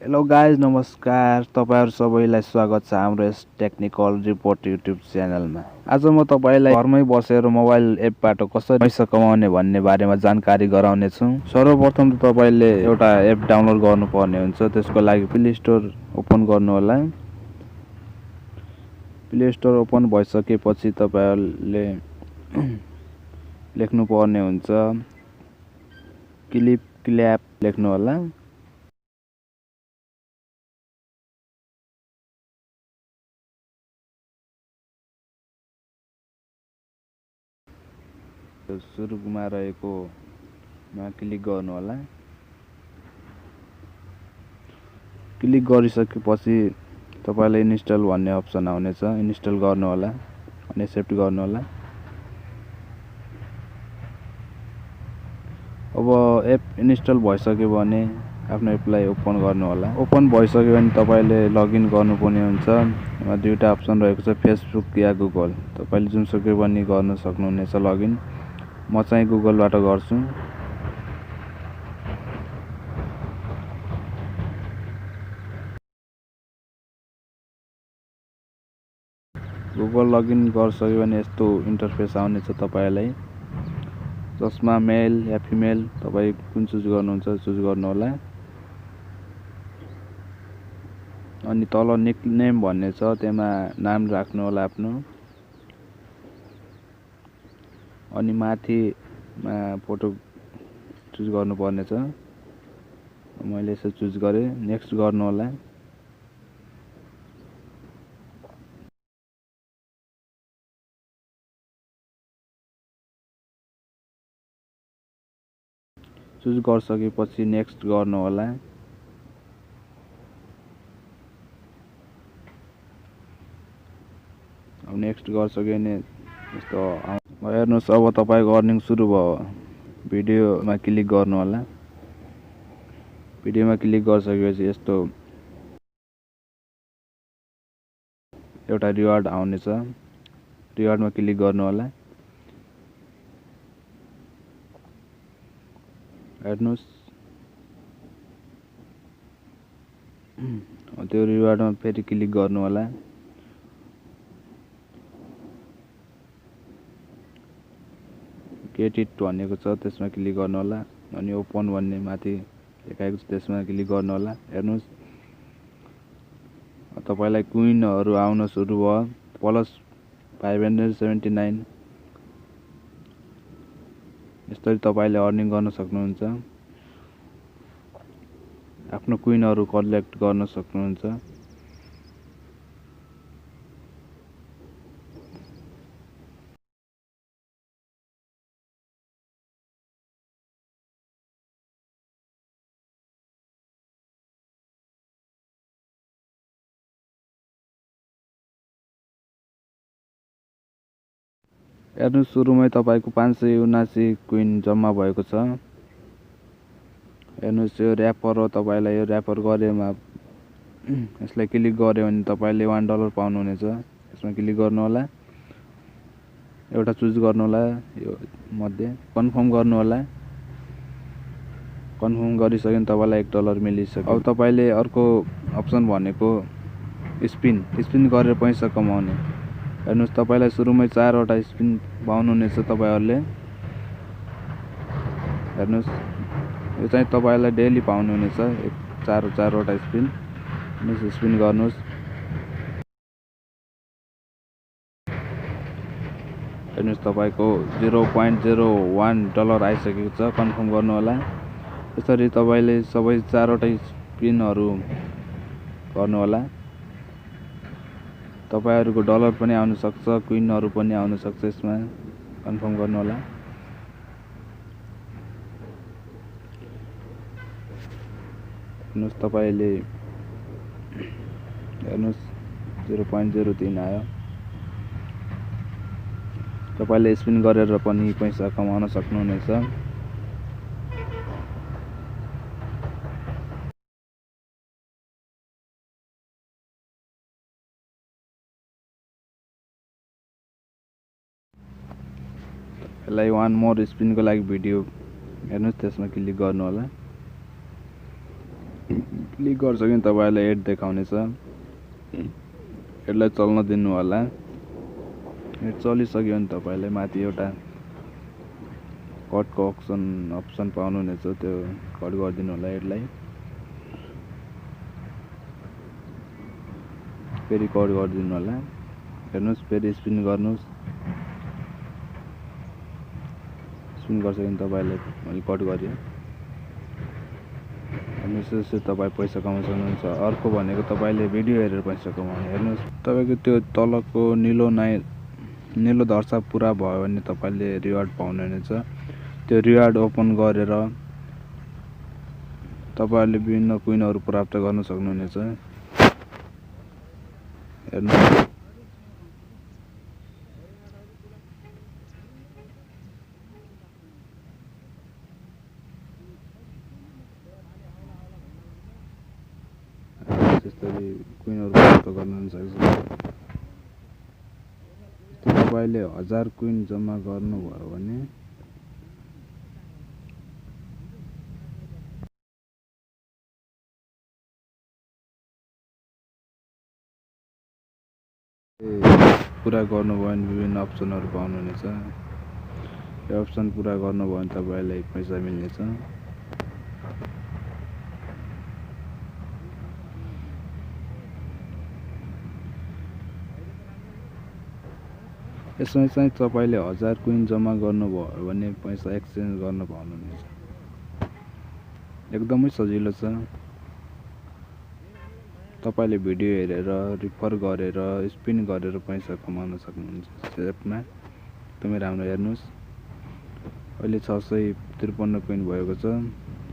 Hello guys नमस्कार तपाईहरु सबैलाई स्वागत छ हाम्रो यस टेक्निकल रिपोर्ट युट्युब च्यानलमा। आज म तपाईलाई घरमै बसेर मोबाइल एपबाट कसरी पैसा कमाउने भन्ने बारेमा जानकारी गराउने छु। सर्वप्रथम त तपाईले एउटा एप डाउनलोड गर्नुपर्ने हुन्छ। त्यसको लागि प्ले स्टोर ओपन गर्नु होला। प्ले स्टोर ओपन भइसकेपछि तपाईहरुले लेख्नु पर्ने हुन्छ क्लिप क्ल्याप लेख्नु होला। सुरुमा रहेको मा क्लिक गर्नु होला। क्लिक गरिसकेपछि तपाईलाई इन्स्टल भन्ने अप्सन आउनेछ। इन्स्टल गर्नु होला अनि एक्सेप्ट गर्नु होला। अब एप इन्स्टल भइसक्यो भने आफ्नो एपलाई ओपन गर्नु होला। ओपन भइसक्यो भने तपाईले लगइन गर्नुपर्ने हुन्छ। यहाँ दुईटा अप्सन रहेको छ, फेसबुक या गुगल। तपाईले जुनसुकै पनि गर्न सक्नुहुनेछ लगइन। म चाहिँ गुगलबाट गर्छु। गुगल लगइन गरिसक्यो भने यस्तो इन्टरफेस आउनेछ तपाईलाई, जसमा मेल या फिमेल तपाई कुन चुज गर्नुहुन्छ चुज गर्नु होला। अनि तल निकनेम भन्ने छ, त्यसमा नाम राख्नु होला आफ्नो। अनि माथिमा फोटो चुज गर्नुपर्ने छ। मैले यसो चुज गरे। नेक्स्ट गर्नु होला। चुज गरिसकेपछि नेक्स्ट गर्नु होला। अब नेक्स्ट गरिसक्यो भने यस्तो हेर्नुस्। अब तपाईको अर्निङ सुरु भयो। भिडियोमा क्लिक गर्नु होला। भिडियोमा क्लिक गरिसकेपछि यस्तो एउटा रिवार्ड आउनेछ। रिवार्डमा क्लिक गर्नु होला। हेर्नुस्, त्यो रिवार्डमा फेरि क्लिक गर्नु होला। गेट इट भनेको छ, त्यसमा क्लिक गर्नु होला। अनि ओपन भन्ने माथि लेखाएको छ, त्यसमा क्लिक गर्नु होला। हेर्नुस्, तपाईलाई क्विनहरु आउन सुरु भयो। प्लस 579। यसरी तपाईले अर्निङ गर्न सक्नुहुन्छ। आफ्नो क्विनहरु कलेक्ट गर्न सक्नुहुन्छ। हेर्नु, सुरुमै तपाईको 579 क्विन जम्मा भएको छ। हेर्नुस्, यो र्यापर हो। तपाईलाई यो र्यापर गरेमा यसलाई क्लिक गर्यो भने तपाईले $1 पाउनुहुनेछ। यसमा क्लिक गर्नु होला। एउटा चुज गर्नु होला यो मध्ये। कन्फर्म गर्नु होला। कन्फर्म गरिसक्यो भने तपाईलाई $1 मिलिसक्यो। अब तपाईले अर्को अप्सन भनेको स्पिन गरेर पैसा कमाउने। हेर्नुस्, तपाईलाई सुरुमै 4 वटा स्पिन पाउनुहुनेछ तपाईहरुले। हेर्नुस्, यो चाहिँ तपाईलाई डेली पाउनुहुनेछ 4 वटा स्पिन। स्पिन गर्नुस्। हेर्नुस्, तपाईको $0.01 आइसकेको छ। कन्फर्म गर्नु होला। यसरी तपाईले सबै 4 वटा स्पिनहरु गर्नु होला। तपाईहरुको डलर पनि आउन सक्छ, क्विनहरु पनि आउन सक्छ। यसमा कन्फर्म गर्नु होला। हेर्नुस्, तपाईले हेर्नुस् 0.03 आयो। तपाईले स्पिन गरेर पनि पैसा कमाउन सक्नुहुनेछ। यसलाई वान मोर स्पिनको लागि भिडियो हेर्नुस्, त्यसमा क्लिक गर्नु होला। क्लिक गर्छ भने तपाईलाई एड देखाउनेछ। एडलाई चल्न दिनु होला। एड चलिसक्यो भने तपाईलाई माथि एउटा कटको अप्सन पाउनुहुनेछ, त्यो कट गरिदिनु होला एडलाई। फेरि कट गरिदिनु होला। हेर्नुहोस् फेरि स्पिन गर्नुहोस्। स्पिन गर्छ भने तपाईलाई मैले कट गरेँ। हेर्नुहोस् यसरी तपाईँ पैसा कमाउन सक्नुहुन्छ। अर्को भनेको तपाईँले भिडियो हेरेर पैसा कमाउने। हेर्नुहोस् तपाईँको त्यो तलको निलो धर्सा पुरा भयो भने तपाईँले रिवार्ड पाउनुहुनेछ। त्यो रिवार्ड ओपन गरेर तपाईँले विभिन्न कुइनहरू प्राप्त गर्न सक्नुहुनेछ। हेर्नुहोस् त्यसरी कुइनहरू प्राप्त गर्न सक्छ। तपाईँले 1000 कुइन जम्मा गर्नुभयो भने पुरा गर्नुभयो भने विभिन्न अप्सनहरू पाउनुहुनेछ। यो अप्सन पुरा गर्नुभयो भने तपाईँलाई पैसा मिल्नेछ। यसमा चाहिँ तपाईले 1000 कुइन जम्मा गर्नुभयो भने पैसा एक्सचेन्ज गर्न पाउनुहुनेछ। एकदमै सजिलो छ। तपाईले भिडियो हेरेर रिफर गरेर स्पिन गरेर पैसा कमाउन सक्नुहुन्छ। एपमा एकदमै राम्रो। हेर्नुहोस् अहिले 653 कुइन भएको छ।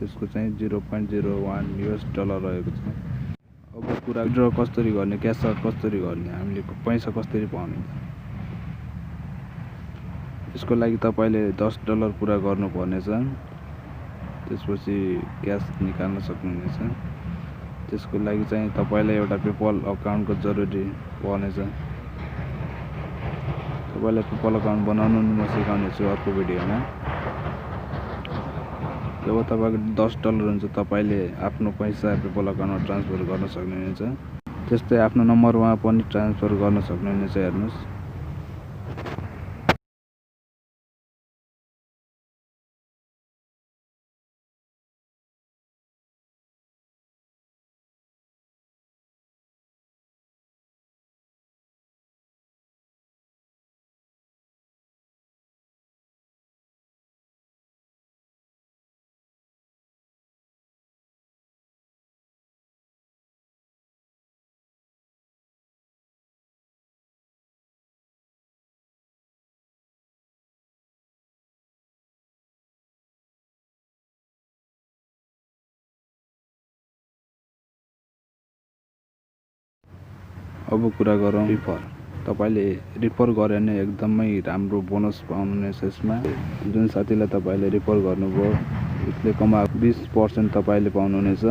त्यसको चाहिँ 0.01 US डलर रहेको छ। अब कुरा विड्र कसरी गर्ने, क्यास आउट कसरी गर्ने, हामीले पैसा कसरी पाउने। यसको लागि तपाईले $10 पुरा गर्नुपर्नेछ। त्यसपछि क्यास निकाल्न सक्नुहुनेछ। त्यसको लागि चाहिँ तपाईलाई एउटा पेपल अकाउन्टको जरुरी पर्नेछ। तपाईलाई पेपल अकाउन्ट बनाउनु म सिकाउनेछु अर्को भिडियोमा। जब तपाईको $10 हुन्छ तपाईले आफ्नो पैसा पेपल अकाउन्टमा ट्रान्सफर गर्न सक्नुहुनेछ। त्यस्तै आफ्नो नम्बरमा पनि ट्रान्सफर गर्न सक्नुहुनेछ। हेर्नुहोस् अब कुरा गरौँ रिफर। तपाईले रिफर गरे भने एकदमै राम्रो बोनस पाउनुहुनेछ। यसमा जुन साथीलाई तपाईले रिफर गर्नुभयो उसले कमा 20% तपाईले पाउनुहुनेछ।